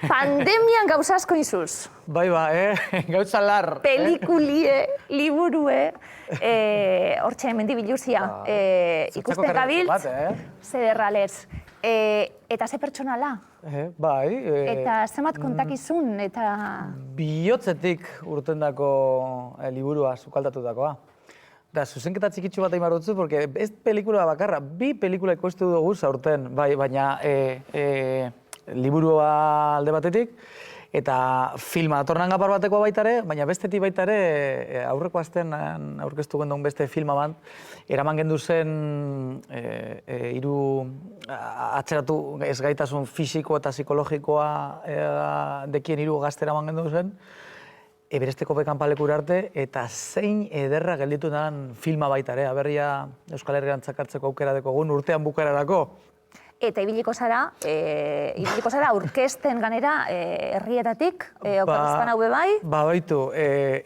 Pandemian gauza asko izuz. Bai, gauza lar. Pelikulie, liburue, hortxe hemendi biluzia, ikusten gabiltz, zederralez. Eta ze pertsonala? Bai. Eta zemat kontakizun, eta... Bihotzetik urtendako liburua sukaltatutakoa. Da, zuzenketa txikitsu bat egin dutzu, porque ez pelikula bakarra, bi pelikula ikustu dugu zaurten, bai, baina liburua alde batetik, eta filma datorren gapar batekoa baitare, baina bestetik baitare aurreko astean aurkeztu gendun beste filma bat, eraman gendu zen hiru atzeratu ezgaitasun fisiko eta psikologikoa dekien hiru gazte eraman gendu zen, Eberesteko bekanpalekura arte, eta zein ederra gelditu den filma baitare, aberria Euskal Herrian txakartzeko aukera dekogun urtean bukaerarako. Eta ibiliko zara aurkezten ganera herrietatik, okarrizpan hau bebai? Ba, baitu,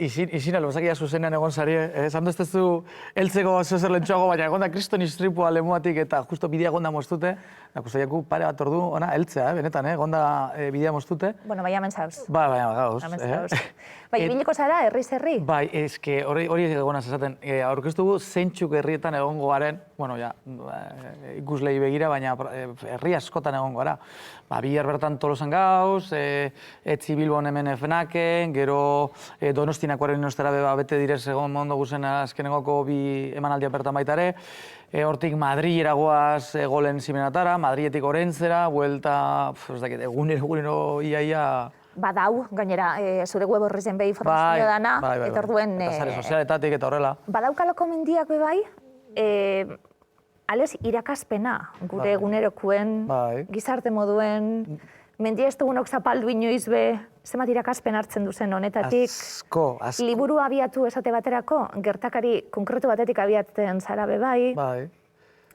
izin albozakia zuzenean egon zari, esan duztezu heltzeko zezer lentsuago, baina egon da kriston istripua lemuatik eta justo bidea egon da moztute, kusaiaku pare bat ordu, ona, heltzea, benetan, egon da bidea moztute. Bueno, bai, hemen zauz. Bai, gauz. Bai, ibiliko zara, herriz herri? Bai, eske hori egonaz esaten, aurkeztugu zeintzuk herrietan egongo garen, bueno, ja, ikuslei begira, baina herri askotan egongo gara. Bihar bertan Tolosan gauz, Etzi Bilbon hemen FNAKen, gero Donostinakoaren inostera bete direz egon mondo guzen azkenengoko bi emanaldia bertan baitare, hortik Madri eragoaz golen zimenatara, Madrietik Orentzera, buelta, egunero iaia... Badau, gainera, zure web horrezen behi informazio dana, eta orduen... Eta zare sozialetatik eta horrela. Badaukalako mendiak bebai, alez irakazpena, gure egunerokuen, gizarte moduen, mendia ez dugunok zapaldu inoiz be, zemat irakazpen hartzen duzen honetatik. Asko. Liburu abiatu esate baterako, gertakari konkretu batetik abiatzen zara bebai. Bai.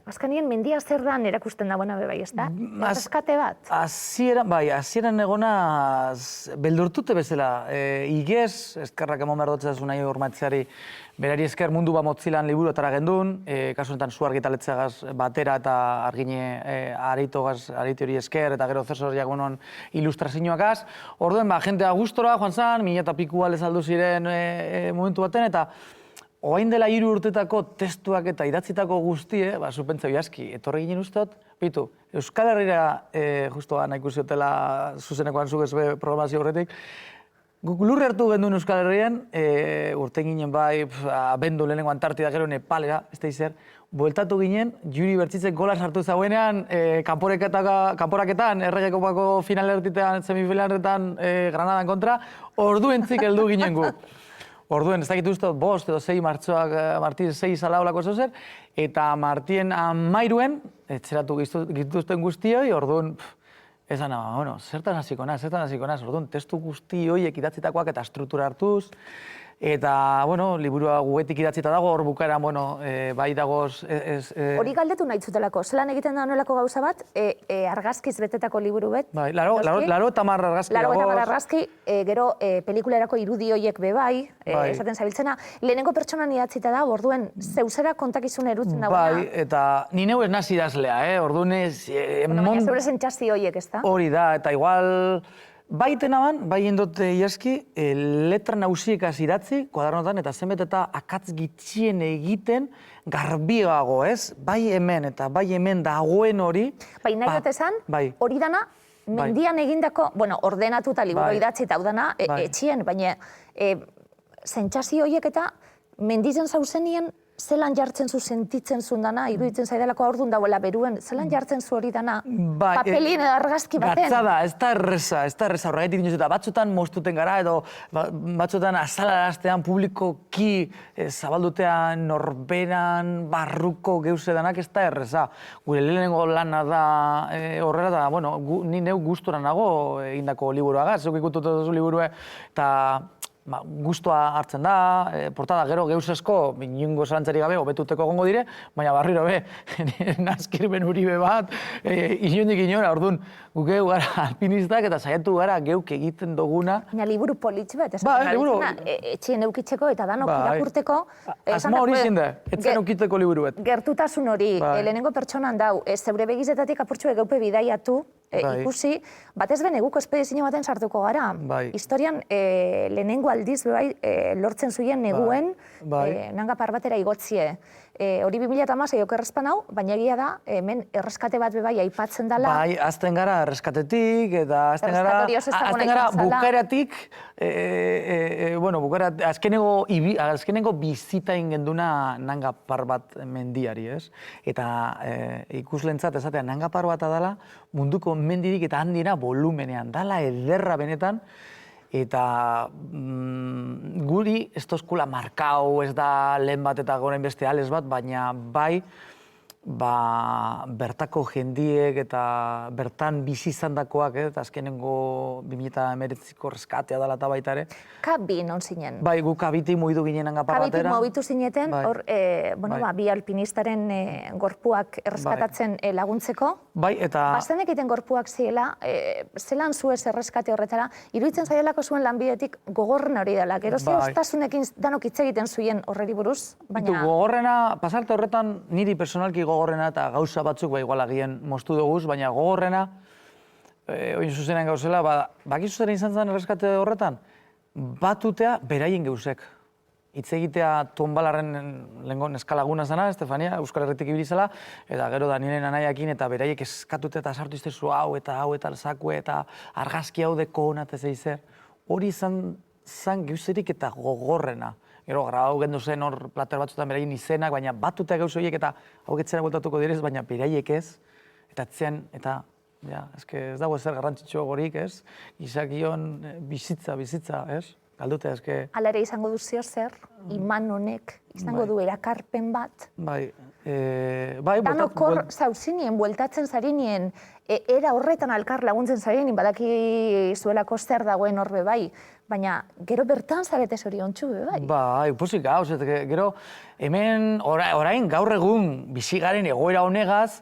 Azkanien mendia zer dan erakusten dagoena bebai, ez da? Erreskate bat? Hasieran egona beldurtute bezala. Igez, eskerrak emon behar dotzea nahi urmatzeari, berari esker mundu ba motzilan liburuetara gendun, kasu honetan zu argitaletzeagaz batera eta argine ariti hori esker, eta gero Cesar Jagonon ilustrazioakaz. Orduen, jentea gustora joan zan, 1000 eta piku alez aldu ziren momentu baten, eta oain dela 3 urtetako testuak eta idatzitako guztie, zupentzeu jaski, etorri ginen usteot, bitu, Euskal Herrira, justoa nahi ikusiotela zuzenekoan zugez programazio horretik, guk lurre hartu gendun Euskal Herrian, urte ginen bai, abendu lehenengo Antartida gero Nepalera, ez da izer, bueltatu ginen, Juri Bertzitzek gola sartu zauenean, kanporaketan, erregekopako finalertitean, semifinaletan, Granadan kontra, orduentzik heldu ginen gu. Orduen, ez dakit uste, 5 edo 6 martxoak, Martien 6 alaulako zozer, eta Martien 13, etxeratu gituzten guztioi, orduen, esan, zertan hasiko naz, orduen, testu guzti horiek idatzitakoak eta struktura hartuz, eta, liburua gugetik idatzita dago, hor bukaeran, bai dagoz... Hori galdetu nahi zutelako, zelan egiten da nolako gauza bat, argazkiz betetako liburu bet? Bai, laro eta mar argazki dagoz. Laro eta mar argazki, gero pelikulerako irudi horiek bebai, esaten zabiltzena, lehenengo pertsonan idatzita da, orduen, zeuzera kontakizun erutzen dagoena. Bai, eta ni neu ez nazi idazlea, orduen ez... Baina zeure zentxazio horiek, ez da? Hori da, eta igual... Baiten aban, bai indot iaski, letra nausiekaz idatzi, kuadernotan, eta zenbet eta akatz gitxien egiten garbioago, ez? Bai hemen eta bai hemen dagoen hori... Bai, nahi dut esan, hori dana, mendian egindako, ordenatuta liburu idatzi eta hau dana, etxien, baina zentxazio horiek eta mendizen zauzenien zelan jartzen zu sentitzen zuen dana, iruditzen zaidalako aurdun dauela beruen, zelan jartzen zu hori dana, papelien edo argazki baten? Gatzada, ez da erreza, horregatik dinoz, eta batzutan moztuten gara, edo batzutan azalaraztean publikoki zabaldutean norberan barruko geuse danak ez da erreza. Gure lehenengo lana da horrela, eta ni neu gustora nago egindako liburuagaz, zuk ikututu duzu liburue, eta gustua hartzen da, portada gero geusesko, inungo zalantzari gabe, hobetuteko egongo dire, baina barriro be, Naskirben Uribe bat, inundik inora, orduan, guk geu gara alpinistak eta saiatu gara geuk egiten duguna. Baina liburu politx bat, esaten etxien eukitzeko eta danok irakurteko. Asma hori zinde, etzen eukitzeko liburu bat. Gertutasun hori, lehenengo pertsonan dau, zeure begizetatik apurtxue geupe bidaiatu, ikusi, batez ben eguko espedizio baten sartuko gara. Historian lehenengo aldiz lortzen zuien neguen nanga parbatera igotzie. Hori 2006 okerrezpan hau, baina egia da, hemen erreskate bat bebai aipatzen dela. Bai, azten gara erreskatetik, eta azten gara bukaeratik, azkenengo bizita ingenduna nanga parbat mendiari, ez? Eta ikuslentzat esatea nanga parbat dela, munduko mendirik eta handira volumenean, dala ederra benetan, eta guri ez tozkula markau, ez da lehen bat eta goren beste ales bat, baina bai bertako jendiek eta bertan bizi izandakoak, eta azkenengo 2019ko reskatea dela eta baita ere. Kabi non zinen? Bai, gu kabiti mugitu ginen hanga parbatera. Kabitik mobitu zineten, hor, bi alpinistaren gorpuak erreskatatzen laguntzeko. Bai, eta... Bazen egiten gorpuak ziela, zelan zuez erreskate horretara, iruditzen zaielako zuen lanbidetik gogorren hori dela. Gero ze ostasunekin danok hitz egiten zuien horreri buruz, baina... Gogorrena, pasarte horretan niri personalki gogorrena eta gauza batzuk igual agian moztu duguz, baina gogorrena, oin zuzenean gauzela, bakizu zeren izan zen erreskate horretan, batutea beraien geuzek. Hitz egitea Tonbalarren lehengo neskalaguna zena, Estefania, Euskal Herritik ibili zela, eta gero Danielen anaiakin eta beraiek eskatute eta sartu iztezu hau eta sakue eta argazki hau deko honat ez eizer. Hori izan geuzerik eta gogorrena. Gero, grabau gendu zen hor plater batzutan beraien izenak, baina batuta gauz horiek eta hau getzera bueltatuko direz, baina beraiek ez, eta etzean, eta ez dago ezer garrantzitsu gorik, ez? Gizakion bizitza, ez? Galdute, ezke... Hala ere izango du zer, iman honek, izango du erakarpen bat. Bai, danok hor zauzinien, bueltatzen zarinien, era horretan alkar laguntzen zarinien, badaki zuelako zer dagoen horbe bai, baina gero bertan zarete zoriontsu be bai. Bai, posik gauz, gero hemen orain gaur egun bizigaren egoera honegaz,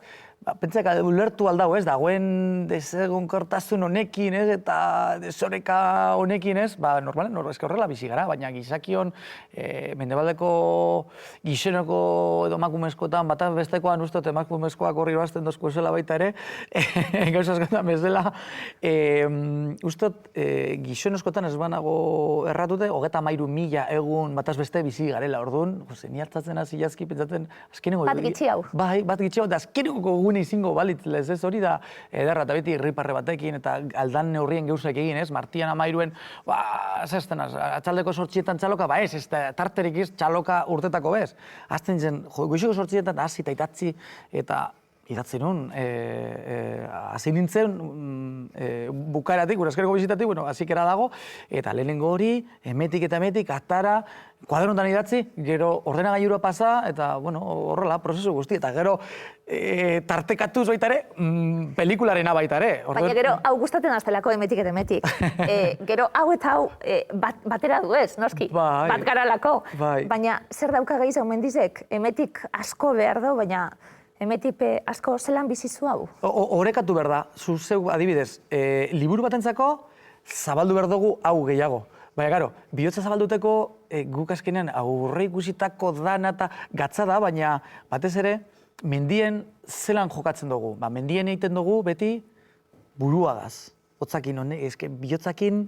pentsak ulertu aldau, ez, dagoen desegonkortasun honekin, ez, eta desoreka honekin, ez, normalen, horrela bizi gara, baina gizakion mendebaldeko gizenoko edo emakumezkoetan, bat bestekoan ustot emakumezkoak horri bazten dozko esela baita ere, gauza askotan bezala, ustot gizenezkoetan ez banago erratute, 33.000 egun bataz beste bizi garela, orduan, ni hartzatzen hasi jazki pentsatzen, azkenengo... Bat gitxi hau. Bai, bat gitxi hau, eta azkenengo izingo balitzlez, ez hori da edarra eta beti irriparre batekin eta aldan neurrien geuzak egin, ez? Martian amairuen, zazten, atxaldeko 8etan txaloka, ez tarterik ez txaloka urtetako bez. Azten zen, goizeko 8etan hasi eta idatzi eta idatzi nun, hasi nintzen bukaeratik, uraskerko bizitatik, hasikera dago, eta lehenengo hori, emetik, atara, kuadernotan idatzi, gero ordenagailura pasa, eta, horrela, prozesu guzti, eta gero tartekatuz baita ere, pelikularena baita ere. Baina gero, hau gustatzen aztelako emetik eta emetik. Gero, hau eta hau batera du ez, noski, bat garalako. Baina, zer dauka gehiago mendizek, emetik asko behar du, baina emetipe asko zelan bizizu hau? Horekatu behar da, zuzeu adibidez, liburu batentzako zabaldu behar dugu hau gehiago. Baina, gero, bihotza zabalduteko guk azkenean aurre ikusitako dana eta gatza da, baina batez ere, mendien zelan jokatzen dugu. Mendien egiten dugu beti buruagaz. Hotzakin honek, bihotzakin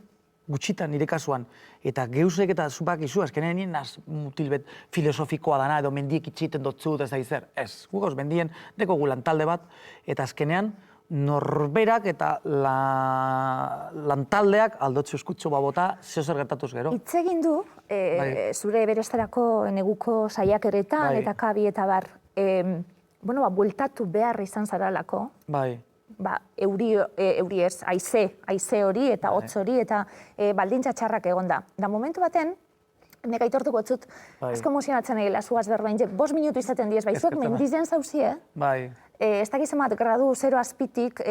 gutxitan nire kasuan. Eta geuzek eta zupak izu, azkenean nien mutil bet filosofikoa dana, edo mendiek itxiten dotzut ez da izer. Ez, gugauz mendien deko gu lantalde bat, eta azkenean norberak eta lantaldeak aldotzu eskutxo babota zeo zer gertatuz gero. Hitz egin du, zure berestarako neguko saiakeretan eta kabi eta bar, bueltatu behar izan zaralako. Bai. Euri ez, haize hori eta hotz hori eta baldintza txarrak egonda. Da momentu baten, nek aitortuko etzut, asko emozionatzen egila zuaz berbain, 5 minutu izaten diez, zuek mendizen zauzie, ez dakiz emat gradu 0 azpitik,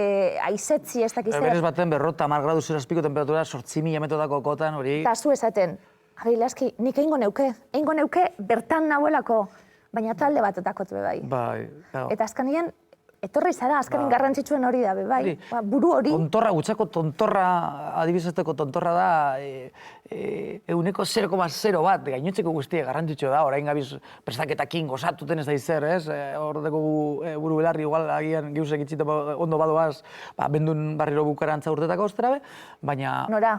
haizetzi ez dakiz... Berez baten 50 gradu 0 azpiko temperatura 8.000 metodako kotan hori... Eta zu esaten, Agilaski, nik eingo neuke bertan nahuelako, baina talde batetako be bai. Eta azkanien, etorri zara, azkanin garrantzitsuen hori da, bai. Buru hori. Tontorra, gutzako tontorra, adibizesteko tontorra da, euneko 0,0 bat, gainotzeko guztia garrantzitsua da, orain gabiz prestaketakin gozatuten ez da izer, ez? Hordeko buru belarri, igual, agian geusek itxita ondo badoaz, bendun barriro bukarantza urtetako osterabe, baina... Nora?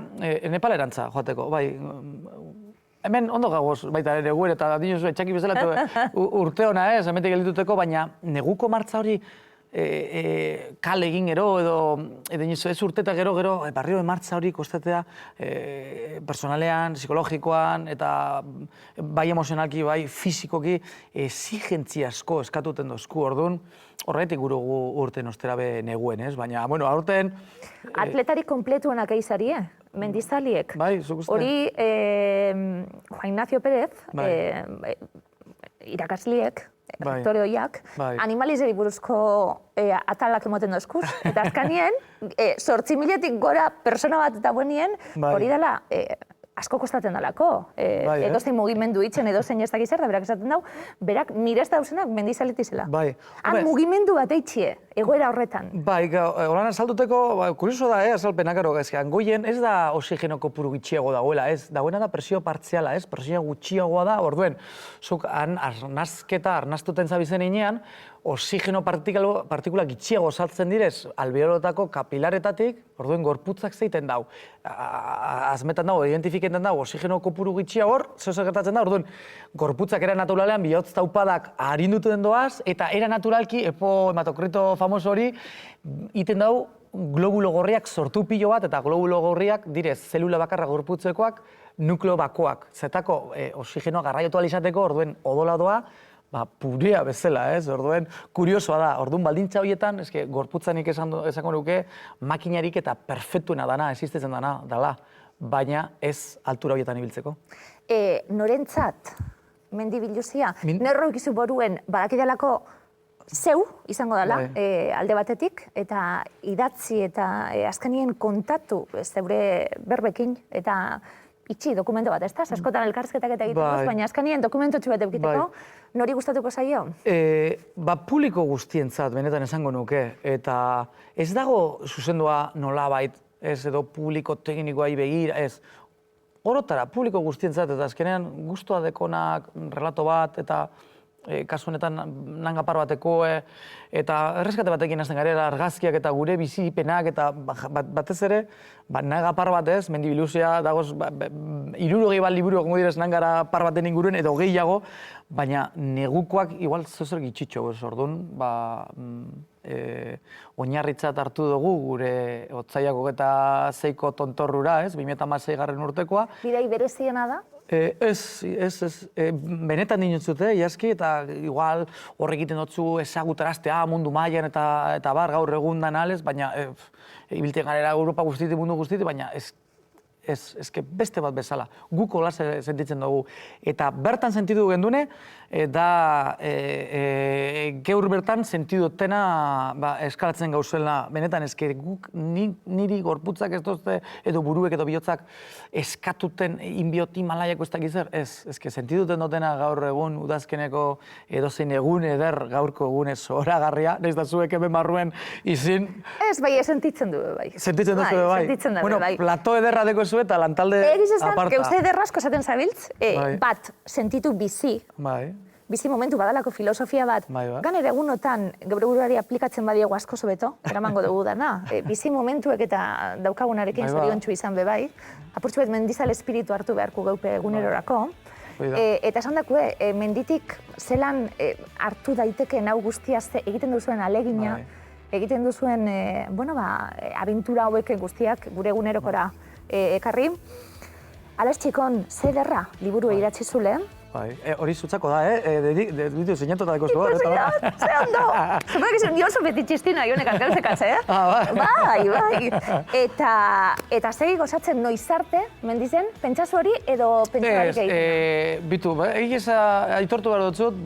Nepalerantza, joateko, bai. Hemen ondo gagoz, baita ere guere, eta dinozu etxaki bezala urte hona ez, hemetik geldituteko, baina neguko martza hori kale egin gero, edo ez urteta gero, barrio martza hori kostatea personalean, psikologikoan, eta bai emozionalki, bai fizikoki, exigentzia asko eskatuten dozku, orduan, horretik guru urten osterabe neguen, ez? Baina, bueno, aurten... Atletari kompletuenak eizarie, mendizaliek. Bai, zuk uste. Hori, Juan Ignacio Pérez, irakasliek, aktore horiak, animalizeri buruzko atalak emoten dozkuz. Eta azkanien, 8.000-etik gora persona bat eta buenien, hori dela asko kostatzen dalako. Edozein mugimendu itzen, edozein ez dakiz zer, da berak esaten dau, berak mirez dauzenak mendizalitizela. Han mugimendu bat eitxie, egoera horretan. Bai, horan azalduteko, kurioso da, azalpenak ero, goien ez da oxigeno kopuru gitxiago dagoela, ez? Dagoena da presio partziala, ez? Presio gutxiagoa da, orduen, zuk arnaztuten zabizen inean, oxigeno partikula gitxiago saltzen direz, albeolotako kapilaretatik, orduen gorputzak zeiten dau. Azmetan dago, identifiketen dago, oxigeno kopuru gitxiago hor, zehose gertatzen da, orduen, gorputzak era naturalean bihotz taupadak harindutu den doaz, eta era naturalki, hematokrito famoso hori, iten dau globulo gorriak sortu pilo bat, eta globulo gorriak direz, zelula bakarra gorputzekoak, nukleo bakoak. Zetako oxigenoa garraiotu alizateko, orduen odola doa, purea bezala, ez? Orduen, kuriosoa da, orduan baldintza horietan, gorputzanik esango nuke, makinarik eta perfektuena dana, existitzen dana, baina ez altura horietan ibiltzeko. Norentzat, mendi biluzia, nerro ikizu boruen badakidalako zeu izango dela alde batetik, eta idatzi eta azkenien kontatu zeure berbekin, eta itxi dokumento bat, ez da? Askotan elkarrizketak eta egiteko, baina azkenien dokumentotxu bat egiteko, nori gustatuko zaio? Publiko guztientzat, benetan esango nuke, eta ez dago zuzendua nolabait, ez edo publiko teknikoai begira, ez. Orotara, publiko guztientzat, eta azkenean guztua dekonak, relato bat, eta kasu honetan nangapar bateko, eta erreskate batekin hasten garela argazkiak eta gure bizipenak, eta batez ere, nangapar bat ez, mendi biluzia, dagoz, 60 bat liburu egongo direz nangara par baten inguruen, edo gehiago, baina negukoak igual zozer gitxitxo, orduan, oinarritzat hartu dugu gure otsaiak 26ko tontorrura, ez, 2016 garren urtekoa. Bidai bereziena da? Ez, benetan dinotzute, jaski, eta igual horrek egiten dutzu ezagutaraztea mundu mailan eta bar gaur egun dan alez, baina ibilten garela Europa guztiti, mundu guztiti, baina ez beste bat bezala. Guk hola sentitzen dugu. Eta bertan sentidu gendune, da geur bertan sentidu dutena eskalatzen gauzela. Benetan, guk niri gorputzak ez dozte, edo buruek edo bihotzak eskatuten inbioti malaiako ez dakizer. Ez, sentidu dutena gaur egun udazkeneko edozein egun eder gaurko egunez zoragarria, nahiz da zuek hemen barruen izin. Ez, bai, sentitzen du, bai. Sentitzen duzu, bai. Sentitzen du, bai. Plato ederra deko zu eta lantalde aparta. Egiz esan, geuze ederrazko esaten zabiltz, bat, sentitu bizi. Bai. Bizi momentu badalako filosofia bat. Gainera egunotan geure buruari aplikatzen badiego asko zobeto, eramango dugu dana. Bizi momentuek eta daukagunarekin zoriontsu izan be bai. Apurtxu bet mendizal espiritu hartu beharko geupe egunerorako. Eta esan dakue, menditik zelan hartu daiteke hau guztia egiten duzuen alegina, egiten duzuen, abentura hauek guztiak gure egunerokora ekarri. Ales txikon, ze derra liburu idatzi zule. Hori zutzako da, ditu zinatuta deko zu. Ze ondo! Zuperak izan, jo oso beti txistina, jonek arkelzekaz, Bai. Eta segi gozatzen noizarte, mendizen, pentsazu hori edo pentsarik egiten? Bitu, egisa aitortu behar dutzut,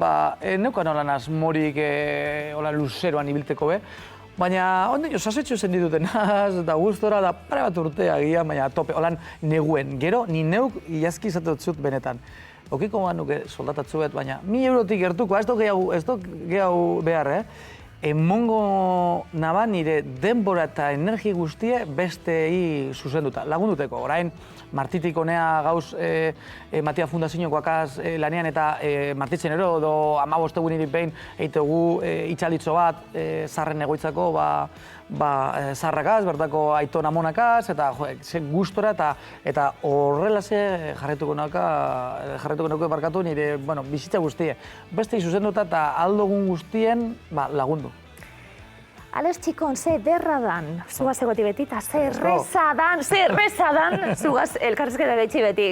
neukan holan asmorik hola luzeroan ibilteko be. Baina, ondo, sasetxo zen ditutenaz, eta gustora, da pare bat urtea egia, baina tope, holan neguen. Gero, ni neuk iazki izateot zut benetan. Okiko nuke soldatatzu bet, baina 1.000 eurotik gertuko, ez dut gehiago behar, emongo naban nire denbora eta energi guztie bestei zuzenduta, lagunduteko. Orain, Martitik honea gauz Matia Fundaziokoakaz lanean eta Martitzen ero, edo 15 egunetik behin eitegu itxalitzo bat zarren egoitzako zarrakaz, bertako aiton amonakaz, eta gustora eta horrelase jarretuko nauke barkatu nire bizitza guztie. Beste zuzenduta eta aldogun guztien lagundu. Alex Txikon, ze derra dan, zugaz egoti beti, eta ze erreza dan, zugaz elkarrizketa gaitxi beti.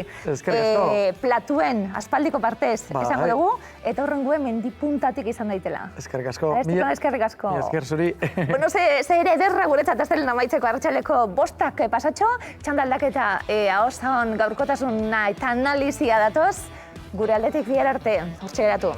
Platuen, aspaldiko partez, esango dugu, eta horrenguen mendipuntatik izan daitela. Eskerrik asko. Alex Txikon, eskerrik asko. Esker zuri. Bueno, ze ere derra guretzat aztelen amaitzeko arratsaleko 5 pasatxo, txandaldaketa ahozan gaurkotasuna eta analizia datoz, gure aldetik bihar arte, hortxe geratu.